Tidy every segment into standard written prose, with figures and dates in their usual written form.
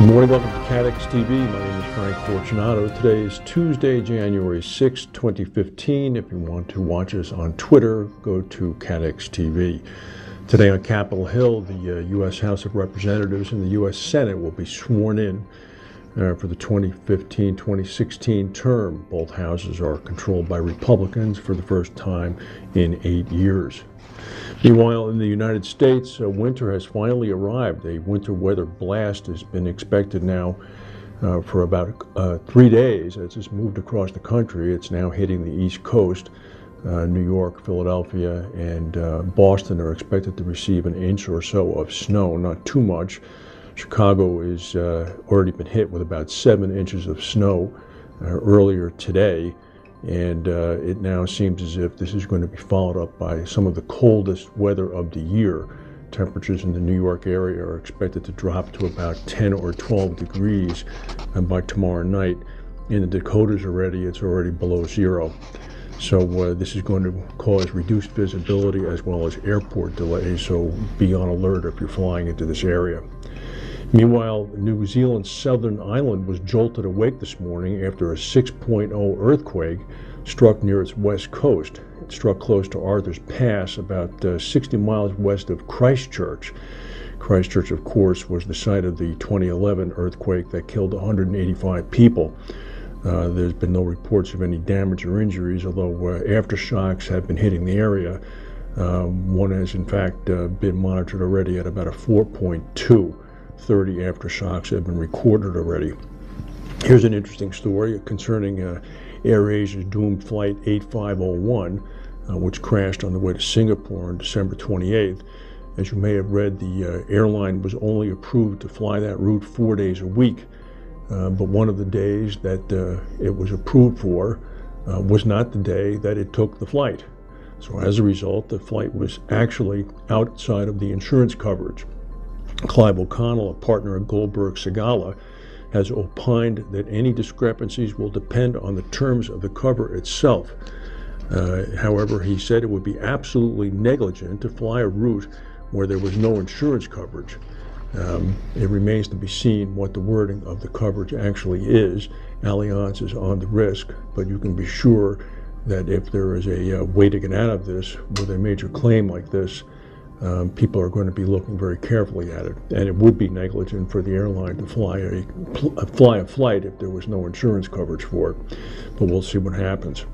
Good morning, welcome to Catex TV. My name is Frank Fortunato. Today is Tuesday, January 6, 2015. If you want to watch us on Twitter, go to Catex TV. Today on Capitol Hill, the U.S. House of Representatives and the U.S. Senate will be sworn in for the 2015-2016 term. Both houses are controlled by Republicans for the first time in 8 years. Meanwhile, in the United States, winter has finally arrived. A winter weather blast has been expected now for about 3 days. As it's moved across the country, it's now hitting the East Coast. New York, Philadelphia, and Boston are expected to receive an inch or so of snow, not too much. Chicago has already been hit with about 7 inches of snow earlier today. And it now seems as if this is going to be followed up by some of the coldest weather of the year. Temperatures in the New York area are expected to drop to about 10 or 12 degrees by tomorrow night. In the Dakotas already, it's already below zero. So this is going to cause reduced visibility as well as airport delays, so be on alert if you're flying into this area. Meanwhile, New Zealand's southern island was jolted awake this morning after a 6.0 earthquake struck near its west coast. It struck close to Arthur's Pass, about 60 miles west of Christchurch. Christchurch, of course, was the site of the 2011 earthquake that killed 185 people. There's been no reports of any damage or injuries, although aftershocks have been hitting the area. One has, in fact, been monitored already at about a 4.2. 30 aftershocks have been recorded already. Here's an interesting story concerning AirAsia's doomed flight 8501, which crashed on the way to Singapore on December 28th. As you may have read, the airline was only approved to fly that route 4 days a week, but one of the days that it was approved for was not the day that it took the flight. So as a result, the flight was actually outside of the insurance coverage. Clive O'Connell, a partner at Goldberg Segala, has opined that any discrepancies will depend on the terms of the cover itself. However, he said it would be absolutely negligent to fly a route where there was no insurance coverage. It remains to be seen what the wording of the coverage actually is. Allianz is on the risk, but you can be sure that if there is a way to get out of this with a major claim like this, people are going to be looking very carefully at it, and it would be negligent for the airline to fly a flight if there was no insurance coverage for it. But we'll see what happens.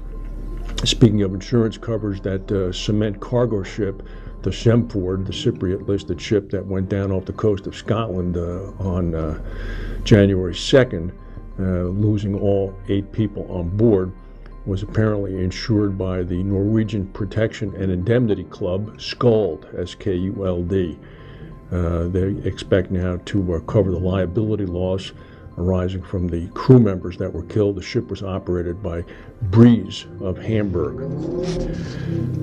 Speaking of insurance coverage, that cement cargo ship, the Shemford, the Cypriot-listed ship that went down off the coast of Scotland on January 2nd, losing all 8 people on board, was apparently insured by the Norwegian Protection and Indemnity Club, Skuld, S-K-U-L-D. They expect now to cover the liability loss arising from the crew members that were killed. The ship was operated by Breeze of Hamburg.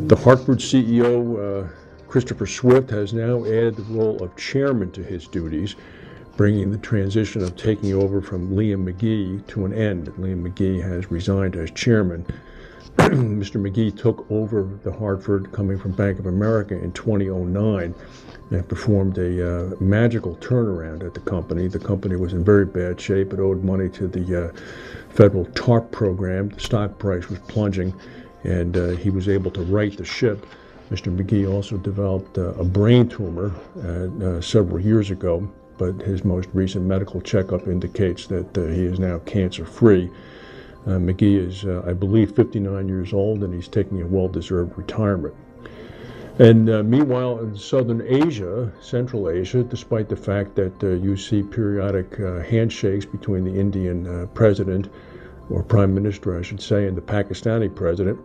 The Hartford CEO, Christopher Swift, has now added the role of chairman to his duties, bringing the transition of taking over from Liam McGee to an end. Liam McGee has resigned as chairman. Mr. McGee took over the Hartford, coming from Bank of America in 2009, and performed a magical turnaround at the company. The company was in very bad shape. It owed money to the federal TARP program. The stock price was plunging, and he was able to right the ship. Mr. McGee also developed a brain tumor several years ago, but his most recent medical checkup indicates that he is now cancer-free. McGee is, I believe, 59 years old, and he's taking a well-deserved retirement. And meanwhile, in Southern Asia, Central Asia, despite the fact that you see periodic handshakes between the Indian president, or prime minister, I should say, and the Pakistani president,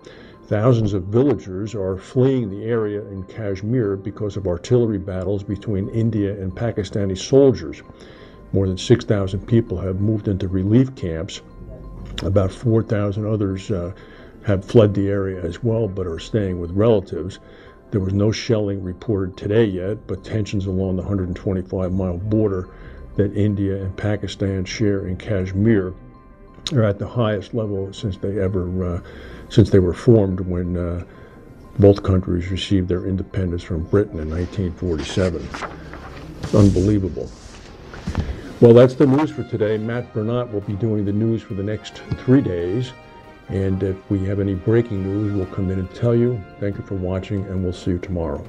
thousands of villagers are fleeing the area in Kashmir because of artillery battles between India and Pakistani soldiers. More than 6,000 people have moved into relief camps. About 4,000 others have fled the area as well, but are staying with relatives. There was no shelling reported today yet, but tensions along the 125-mile border that India and Pakistan share in Kashmir are at the highest level since they were formed, when both countries received their independence from Britain in 1947. It's unbelievable. Well, that's the news for today. Matt Bernat will be doing the news for the next 3 days. And if we have any breaking news, we'll come in and tell you. Thank you for watching, and we'll see you tomorrow.